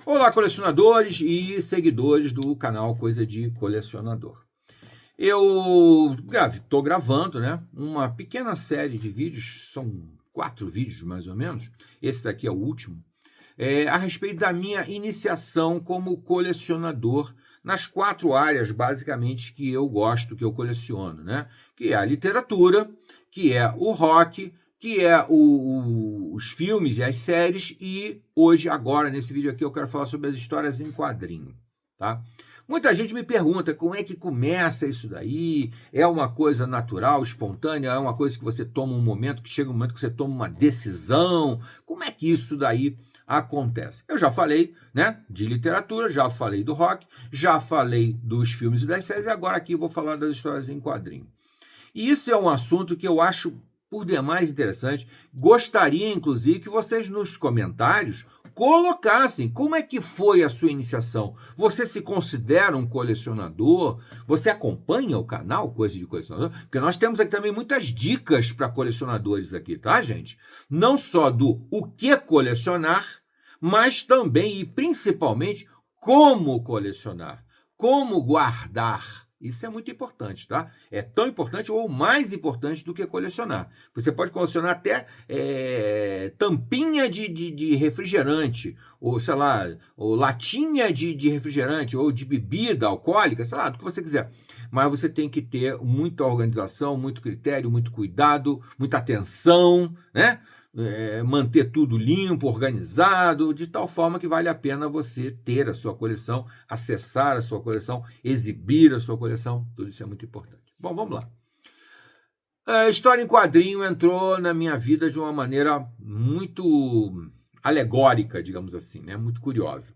Olá, colecionadores e seguidores do canal Coisa de Colecionador. Eu estou gravando, né, uma pequena série de vídeos, são 4 vídeos mais ou menos, esse daqui é o último, a respeito da minha iniciação como colecionador nas 4 áreas, basicamente, que eu gosto, que eu coleciono, né? Que é a literatura, que é o rock, que é os filmes e as séries, e hoje, agora, nesse vídeo aqui, eu quero falar sobre as histórias em quadrinho, tá? Muita gente me pergunta como é que começa isso daí, é uma coisa natural, espontânea, é uma coisa que você toma um momento, que chega um momento que você toma uma decisão, como é que isso daí acontece? Eu já falei, né, de literatura, já falei do rock, já falei dos filmes e das séries, e agora aqui eu vou falar das histórias em quadrinho. E isso é um assunto que eu acho por demais interessante. Gostaria, inclusive, que vocês nos comentários colocassem como é que foi a sua iniciação. Você se considera um colecionador? Você acompanha o canal Coisa de Colecionador? Porque nós temos aqui também muitas dicas para colecionadores aqui, tá, gente? Não só do o que colecionar, mas também e principalmente como colecionar, como guardar. Isso é muito importante, tá? É tão importante ou mais importante do que colecionar. Você pode colecionar até tampinha de refrigerante, ou sei lá, ou latinha de refrigerante, ou de bebida alcoólica, sei lá, do que você quiser. Mas você tem que ter muita organização, muito critério, muito cuidado, muita atenção, né? Manter tudo limpo, organizado, de tal forma que vale a pena você ter a sua coleção, acessar a sua coleção, exibir a sua coleção, tudo isso é muito importante. Bom, vamos lá. A história em quadrinho entrou na minha vida de uma maneira muito alegórica, digamos assim, né? Muito curiosa.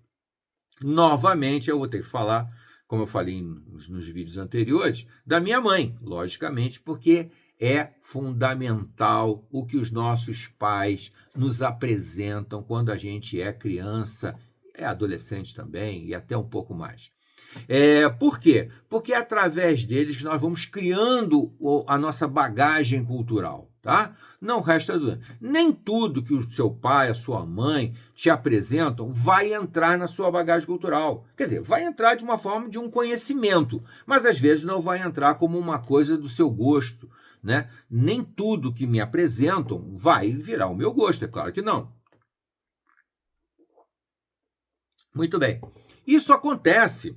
Novamente, eu vou ter que falar, como eu falei nos vídeos anteriores, da minha mãe, logicamente, porque é fundamental o que os nossos pais nos apresentam quando a gente é criança, é adolescente também e até um pouco mais. Por quê? Porque é através deles que nós vamos criando a nossa bagagem cultural, tá? Não resta dúvida. Nem tudo que o seu pai, a sua mãe te apresentam vai entrar na sua bagagem cultural. Quer dizer, vai entrar de uma forma de um conhecimento, mas às vezes não vai entrar como uma coisa do seu gosto, né? Nem tudo que me apresentam vai virar o meu gosto, é claro que não. Muito bem. Isso acontece.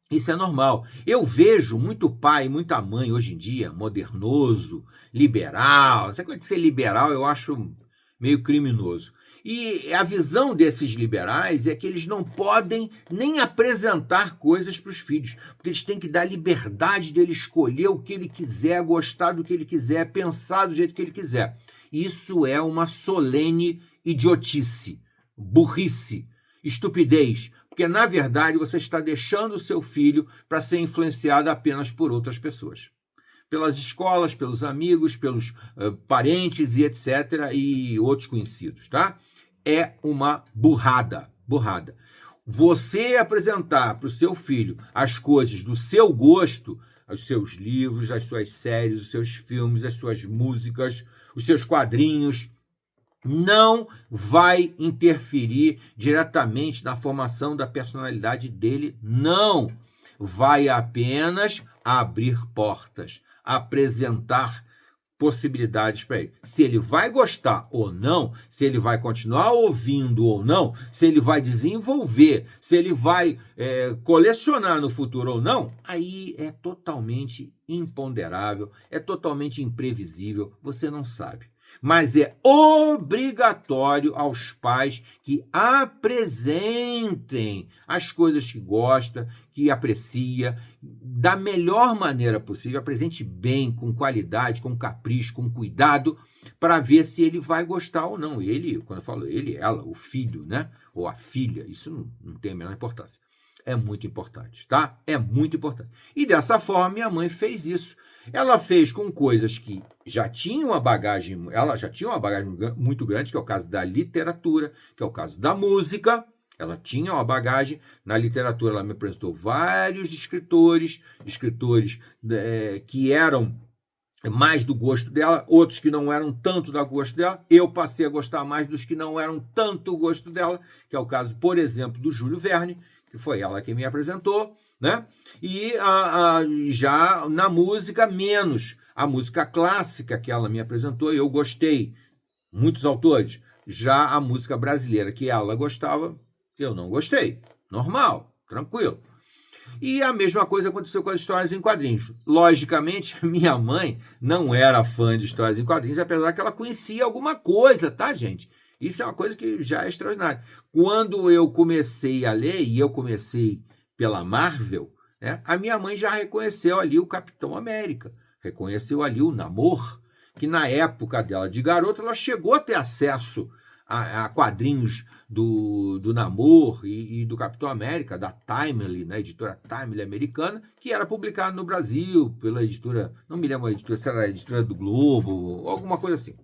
Isso é normal. Eu vejo muito pai, muita mãe hoje em dia, modernoso, liberal. Essa coisa de ser liberal eu acho meio criminoso. E a visão desses liberais é que eles não podem nem apresentar coisas para os filhos, porque eles têm que dar liberdade dele escolher o que ele quiser, gostar do que ele quiser, pensar do jeito que ele quiser. Isso é uma solene idiotice, burrice, estupidez, porque, na verdade, você está deixando o seu filho para ser influenciado apenas por outras pessoas. Pelas escolas, pelos amigos, pelos parentes e etc. e outros conhecidos, tá? É uma burrada, burrada. Você apresentar para o seu filho as coisas do seu gosto, os seus livros, as suas séries, os seus filmes, as suas músicas, os seus quadrinhos, não vai interferir diretamente na formação da personalidade dele, não. Vai apenas abrir portas, apresentar possibilidades para ele. Se ele vai gostar ou não, se ele vai continuar ouvindo ou não, se ele vai desenvolver, se ele vai colecionar no futuro ou não, aí é totalmente imponderável, é totalmente imprevisível, você não sabe. Mas é obrigatório aos pais que apresentem as coisas que gosta, que aprecia, da melhor maneira possível, apresente bem, com qualidade, com capricho, com cuidado, para ver se ele vai gostar ou não. Ele, quando eu falo ele, ela, o filho, né? Ou a filha, isso não tem a menor importância. É muito importante, tá? É muito importante. E dessa forma, minha mãe fez isso. Ela fez com coisas que já tinham uma bagagem, ela já tinha uma bagagem muito grande, que é o caso da literatura, que é o caso da música. Ela tinha uma bagagem na literatura, ela me apresentou vários escritores que eram mais do gosto dela, outros que não eram tanto do gosto dela. Eu passei a gostar mais dos que não eram tanto do gosto dela, que é o caso, por exemplo, do Júlio Verne, que foi ela quem me apresentou, né? E já na música, menos. A música clássica que ela me apresentou, eu gostei. Muitos autores. Já a música brasileira que ela gostava, eu não gostei. Normal, tranquilo. E a mesma coisa aconteceu com as histórias em quadrinhos. Logicamente, minha mãe não era fã de histórias em quadrinhos, apesar que ela conhecia alguma coisa, tá, gente? Isso é uma coisa que já é extraordinária. Quando eu comecei a ler, e eu comecei pela Marvel, né, a minha mãe já reconheceu ali o Capitão América, reconheceu ali o Namor, que na época dela de garota, ela chegou a ter acesso a quadrinhos do Namor e do Capitão América, da Timely, né, editora Timely americana, que era publicado no Brasil pela editora, não me lembro a editora, se era a editora do Globo, ou alguma coisa assim.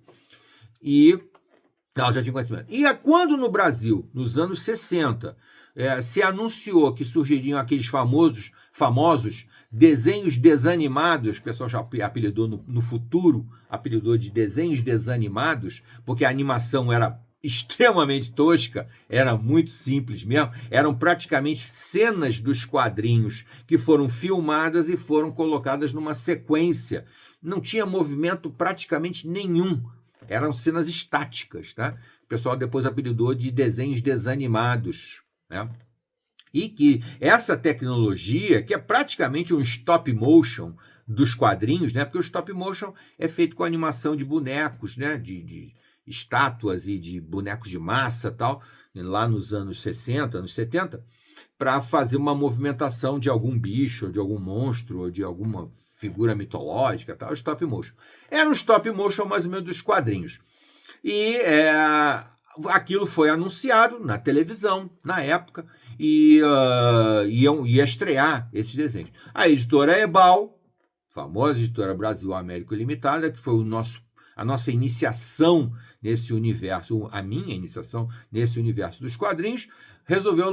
E ela já tinha conhecimento. E quando no Brasil, nos anos 60, se anunciou que surgiriam aqueles famosos desenhos desanimados, o pessoal já apelidou no futuro, apelidou de desenhos desanimados, porque a animação era extremamente tosca, era muito simples mesmo, eram praticamente cenas dos quadrinhos que foram filmadas e foram colocadas numa sequência. Não tinha movimento praticamente nenhum, eram cenas estáticas, tá? O pessoal depois apelidou de desenhos desanimados, né? E que essa tecnologia, que é praticamente um stop motion dos quadrinhos, né? Porque o stop motion é feito com animação de bonecos, né? De estátuas e de bonecos de massa e tal, lá nos anos 60, anos 70, para fazer uma movimentação de algum bicho, de algum monstro, ou de alguma figura mitológica, tal, stop motion. Era um stop motion mais ou menos dos quadrinhos. E aquilo foi anunciado na televisão, na época, e ia estrear esses desenhos. A editora Ebal, famosa editora Brasil América Limitada, que foi a nossa iniciação nesse universo, a minha iniciação nesse universo dos quadrinhos, resolveu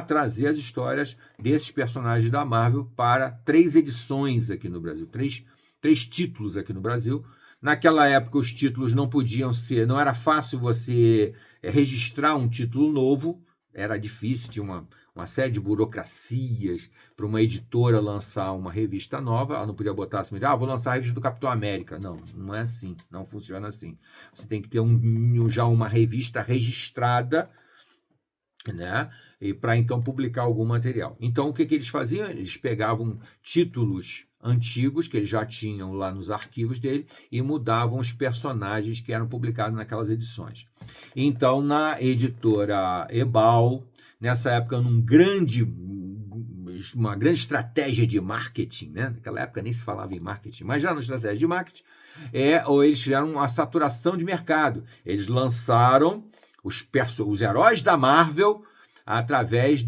trazer as histórias desses personagens da Marvel para 3 edições aqui no Brasil, três títulos aqui no Brasil. Naquela época os títulos não podiam ser, não era fácil você registrar um título novo, era difícil, tinha uma série de burocracias para uma editora lançar uma revista nova. Ela não podia botar assim, vou lançar a revista do Capitão América. Não, não é assim, não funciona assim. Você tem que ter já uma revista registrada, né? E para então publicar algum material. Então o que eles faziam? Eles pegavam títulos antigos que eles já tinham lá nos arquivos dele e mudavam os personagens que eram publicados naquelas edições. Então na editora Ebal, nessa época uma grande estratégia de marketing, né? Naquela época nem se falava em marketing, mas já na estratégia de marketing, ou eles fizeram uma saturação de mercado. Eles lançaram os heróis da Marvel através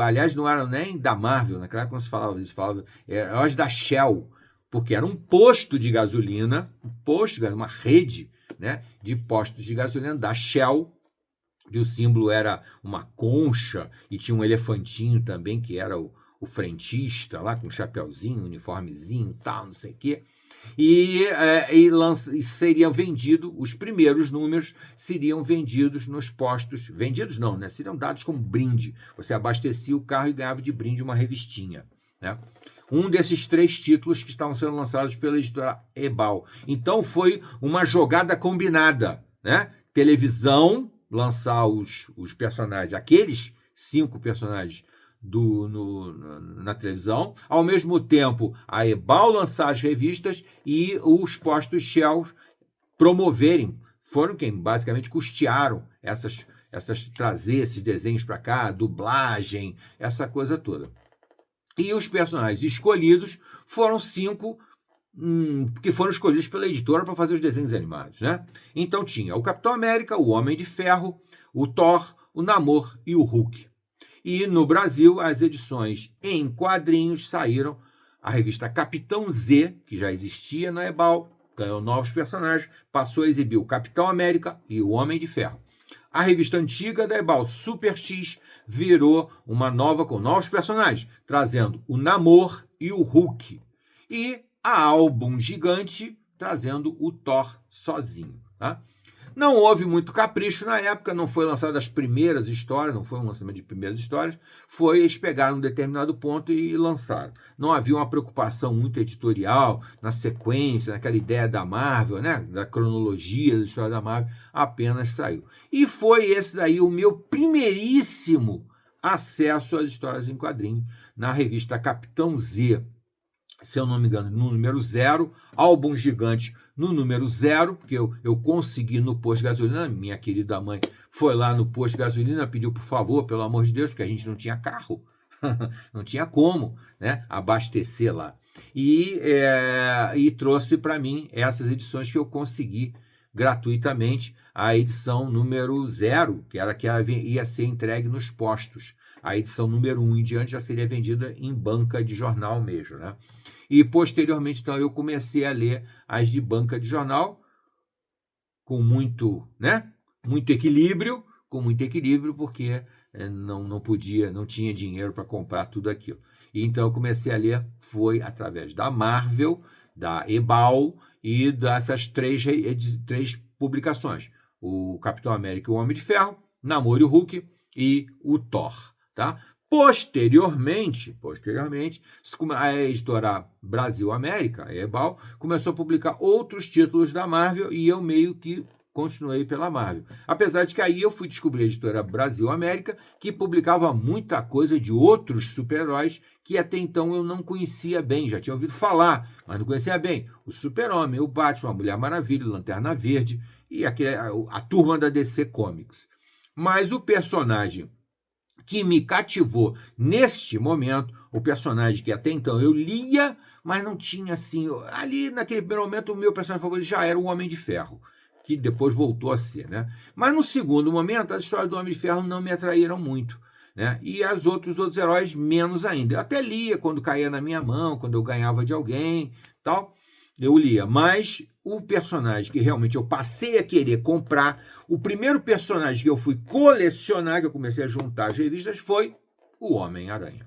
aliás, não eram nem da Marvel, naquela época se falava, eles falavam heróis da Shell, porque era um posto de gasolina, uma rede, né, de postos de gasolina da Shell, que o símbolo era uma concha e tinha um elefantinho também, que era o frentista lá, com um chapeuzinho, uniformezinho, tal, não sei o quê. E seriam vendidos, os primeiros números seriam vendidos nos postos, vendidos não, né? Seriam dados como brinde. Você abastecia o carro e ganhava de brinde uma revistinha, né? Um desses 3 títulos que estavam sendo lançados pela editora Ebal. Então foi uma jogada combinada, né? Televisão, lançar os personagens, aqueles 5 personagens na televisão, ao mesmo tempo a Ebal lançar as revistas e os postos Shell promoverem, foram quem basicamente custearam trazer esses desenhos para cá, dublagem, essa coisa toda. E os personagens escolhidos foram 5 que foram escolhidos pela editora para fazer os desenhos animados, né? Então tinha o Capitão América, o Homem de Ferro, o Thor, o Namor e o Hulk. E no Brasil, as edições em quadrinhos saíram. A revista Capitão Z, que já existia na Ebal, ganhou novos personagens, passou a exibir o Capitão América e o Homem de Ferro. A revista antiga da Ebal, Super X, virou uma nova com novos personagens, trazendo o Namor e o Hulk. E a Álbum Gigante trazendo o Thor sozinho, tá? Não houve muito capricho na época, não foi lançado as primeiras histórias, não foi um lançamento de primeiras histórias, foi eles pegaram um determinado ponto e lançaram. Não havia uma preocupação muito editorial na sequência, naquela ideia da Marvel, né, da cronologia da história da Marvel, apenas saiu. E foi esse daí o meu primeiríssimo acesso às histórias em quadrinhos, na revista Capitão Z, se eu não me engano, no número 0, Álbum Gigante no número 0, porque eu consegui no posto de gasolina, minha querida mãe foi lá no posto de gasolina, pediu por favor, pelo amor de Deus, porque a gente não tinha carro, não tinha como, né, abastecer lá. E trouxe para mim essas edições que eu consegui gratuitamente, a edição número 0, que era que ia ser entregue nos postos. A edição número 1 em diante já seria vendida em banca de jornal mesmo, né? E posteriormente, então, eu comecei a ler as de banca de jornal com muito, né? Muito equilíbrio, porque não tinha dinheiro para comprar tudo aquilo. E então eu comecei a ler, foi através da Marvel, da Ebal e dessas três publicações. O Capitão América e o Homem de Ferro, Namor e o Hulk e o Thor, tá? Posteriormente, a editora Brasil América, a Ebal, começou a publicar outros títulos da Marvel e eu meio que continuei pela Marvel. Apesar de que aí eu fui descobrir a editora Brasil América, que publicava muita coisa de outros super-heróis que até então eu não conhecia bem, já tinha ouvido falar, mas não conhecia bem. O Super-Homem, o Batman, a Mulher Maravilha, o Lanterna Verde e a turma da DC Comics. Mas o personagem que me cativou neste momento, o personagem que até então eu lia, mas não tinha assim... Ali, naquele primeiro momento, o meu personagem favorito já era o Homem de Ferro, que depois voltou a ser, né? Mas no segundo momento, as histórias do Homem de Ferro não me atraíram muito, né? E os outros heróis menos ainda. Eu até lia quando caía na minha mão, quando eu ganhava de alguém, tal, eu lia. Mas o personagem que realmente eu passei a querer comprar, o primeiro personagem que eu fui colecionar, que eu comecei a juntar as revistas, foi o Homem-Aranha,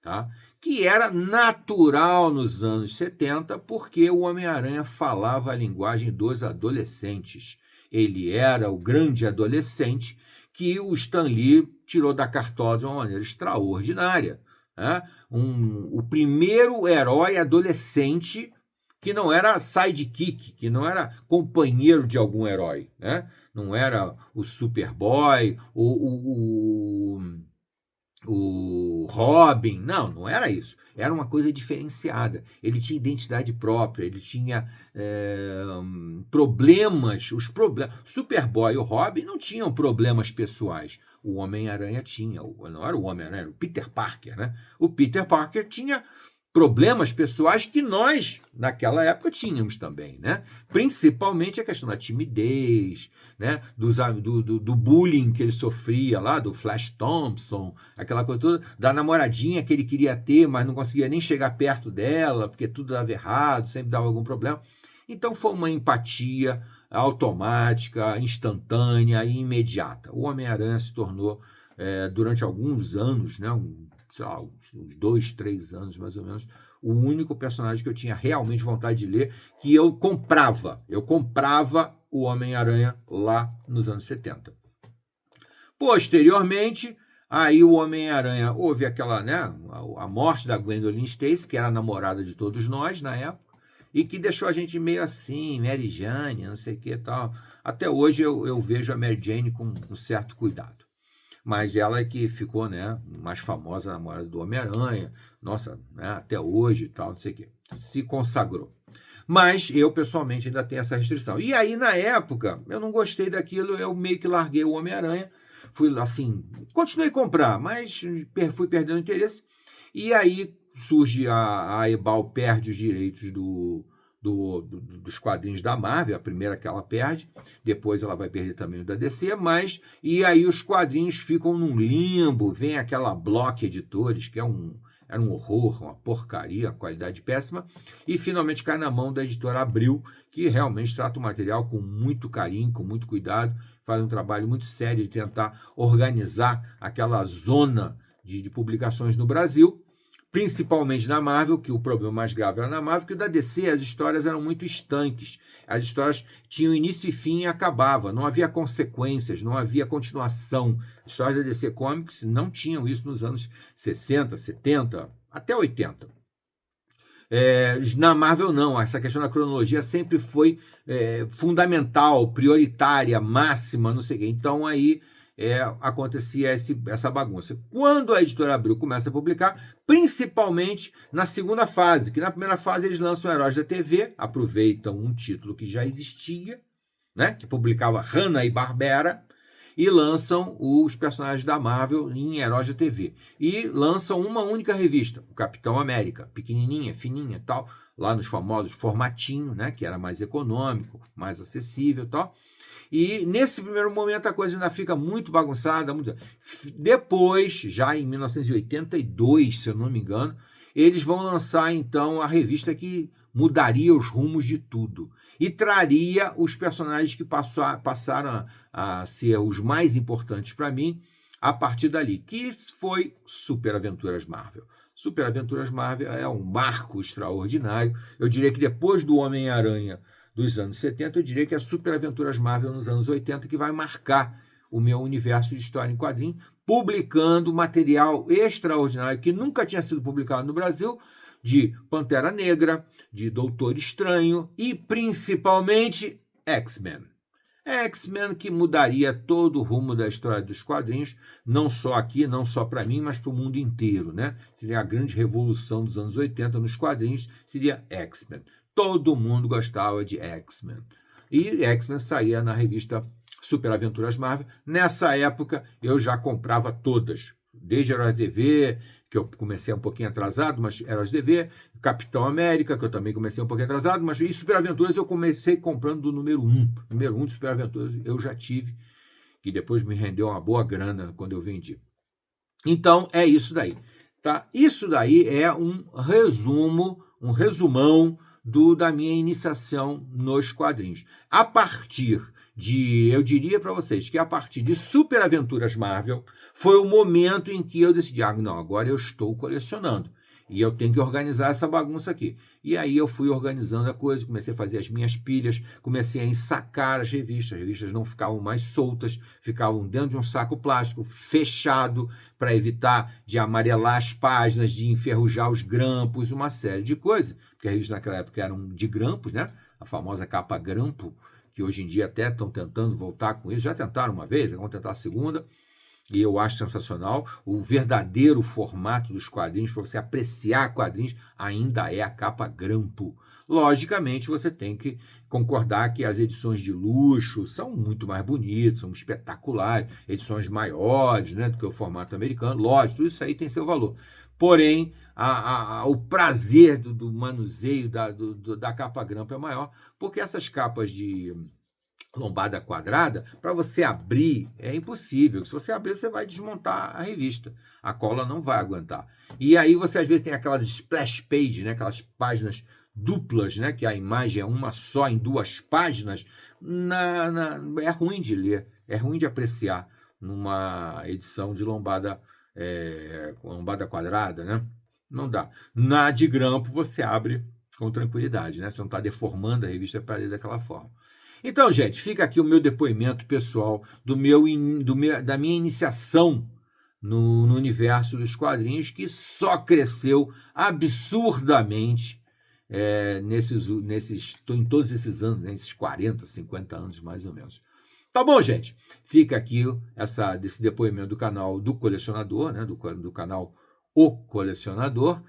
tá? Que era natural nos anos 70, porque o Homem-Aranha falava a linguagem dos adolescentes. Ele era o grande adolescente que o Stan Lee tirou da cartola de uma maneira extraordinária, né? O primeiro herói adolescente que não era sidekick, que não era companheiro de algum herói, né? Não era o Superboy, o Robin, não era isso. Era uma coisa diferenciada. Ele tinha identidade própria, ele tinha problemas. Superboy e o Robin não tinham problemas pessoais. O Homem-Aranha tinha, não era o Homem-Aranha, era o Peter Parker, né? O Peter Parker tinha problemas pessoais que nós, naquela época, tínhamos também, né? Principalmente a questão da timidez, né? Do bullying que ele sofria lá, do Flash Thompson, aquela coisa toda, da namoradinha que ele queria ter, mas não conseguia nem chegar perto dela, porque tudo dava errado, sempre dava algum problema. Então foi uma empatia automática, instantânea e imediata. O Homem-Aranha se tornou, durante alguns anos, né? Sei lá, uns 2, 3 anos mais ou menos, o único personagem que eu tinha realmente vontade de ler, que eu comprava. Eu comprava o Homem-Aranha lá nos anos 70. Posteriormente, aí o Homem-Aranha, houve aquela, né, a morte da Gwendolyn Stacy, que era a namorada de todos nós na época, e que deixou a gente meio assim, Mary Jane, não sei o que e tal. Até hoje eu vejo a Mary Jane com um certo cuidado. Mas ela é que ficou, né, mais famosa, namorada do Homem-Aranha, nossa, né, até hoje e tal, não sei o quê, se consagrou. Mas eu, pessoalmente, ainda tenho essa restrição. E aí, na época, eu não gostei daquilo, eu meio que larguei o Homem-Aranha, fui assim, continuei a comprar, mas fui perdendo interesse, e aí surge a Ebal perde os direitos dos quadrinhos da Marvel, a primeira que ela perde, depois ela vai perder também o da DC, e aí os quadrinhos ficam num limbo, vem aquela Block Editores, que era um horror, uma porcaria, qualidade péssima, e finalmente cai na mão da editora Abril, que realmente trata o material com muito carinho, com muito cuidado, faz um trabalho muito sério de tentar organizar aquela zona de publicações no Brasil, principalmente na Marvel, que o problema mais grave era na Marvel, que o da DC as histórias eram muito estanques. As histórias tinham início e fim e acabava, não havia consequências, não havia continuação. As histórias da DC Comics não tinham isso nos anos 60, 70, até 80. Na Marvel, não. Essa questão da cronologia sempre foi fundamental, prioritária, máxima, não sei o quê. Então, aí acontecia essa bagunça. Quando a editora Abril começa a publicar, principalmente na segunda fase, que na primeira fase eles lançam Heróis da TV, aproveitam um título que já existia, né, que publicava Hanna-Barbera, e lançam os personagens da Marvel em Heróis da TV. E lançam uma única revista, o Capitão América, pequenininha, fininha e tal, lá nos famosos formatinho, né, que era mais econômico, mais acessível e tal. E nesse primeiro momento a coisa ainda fica muito bagunçada. Depois, já em 1982, se eu não me engano, eles vão lançar então a revista que mudaria os rumos de tudo e traria os personagens que passaram a ser os mais importantes para mim a partir dali, que foi Super Aventuras Marvel. Super Aventuras Marvel é um marco extraordinário. Eu diria que depois do Homem-Aranha dos anos 70, eu diria que é Super Aventuras Marvel nos anos 80 que vai marcar o meu universo de história em quadrinho, publicando material extraordinário que nunca tinha sido publicado no Brasil, de Pantera Negra, de Doutor Estranho e principalmente X-Men. X-Men que mudaria todo o rumo da história dos quadrinhos, não só aqui, não só para mim, mas para o mundo inteiro, né? Seria a grande revolução dos anos 80 nos quadrinhos, seria X-Men. Todo mundo gostava de X-Men. E X-Men saía na revista Super Aventuras Marvel. Nessa época, eu já comprava todas. Desde Heróis TV, que eu comecei um pouquinho atrasado, mas Heróis TV, Capitão América, que eu também comecei um pouquinho atrasado, mas e Super Aventuras eu comecei comprando do número 1. Número 1 de Super Aventuras eu já tive, que depois me rendeu uma boa grana quando eu vendi. Então, é isso daí. Tá? Isso daí é um resumo, um resumão da minha iniciação nos quadrinhos. A partir de, eu diria para vocês que a partir de Super Aventuras Marvel foi o momento em que eu decidi, não, agora eu estou colecionando e eu tenho que organizar essa bagunça aqui. E aí eu fui organizando a coisa, comecei a fazer as minhas pilhas, comecei a ensacar as revistas não ficavam mais soltas, ficavam dentro de um saco plástico, fechado, para evitar de amarelar as páginas, de enferrujar os grampos, uma série de coisas, porque as revistas naquela época eram de grampos, né? A famosa capa grampo, que hoje em dia até estão tentando voltar com isso, já tentaram uma vez, vão tentar a segunda, e eu acho sensacional. O verdadeiro formato dos quadrinhos, para você apreciar quadrinhos, ainda é a capa grampo. Logicamente, você tem que concordar que as edições de luxo são muito mais bonitas, são espetaculares, edições maiores, né, do que o formato americano. Lógico, tudo isso aí tem seu valor. Porém, o prazer do manuseio da capa grampo é maior, porque essas capas de lombada quadrada, para você abrir, é impossível. Se você abrir, você vai desmontar a revista. A cola não vai aguentar. E aí você, às vezes, tem aquelas splash page, né? Aquelas páginas duplas, né? Que a imagem é uma só em duas páginas. É ruim de ler, é ruim de apreciar numa edição de lombada quadrada, né? Não dá. Na de grampo, você abre com tranquilidade, né? Você não está deformando a revista para ler daquela forma. Então, gente, fica aqui o meu depoimento pessoal da minha iniciação no universo dos quadrinhos, que só cresceu absurdamente em todos esses anos, né, esses 40, 50 anos mais ou menos. Tá bom, gente? Fica aqui desse depoimento do canal do colecionador, né, do canal O Colecionador.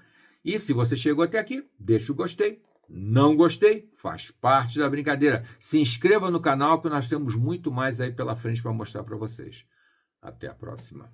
E se você chegou até aqui, deixa o gostei. Não gostei? Faz parte da brincadeira. Se inscreva no canal que nós temos muito mais aí pela frente para mostrar para vocês. Até a próxima.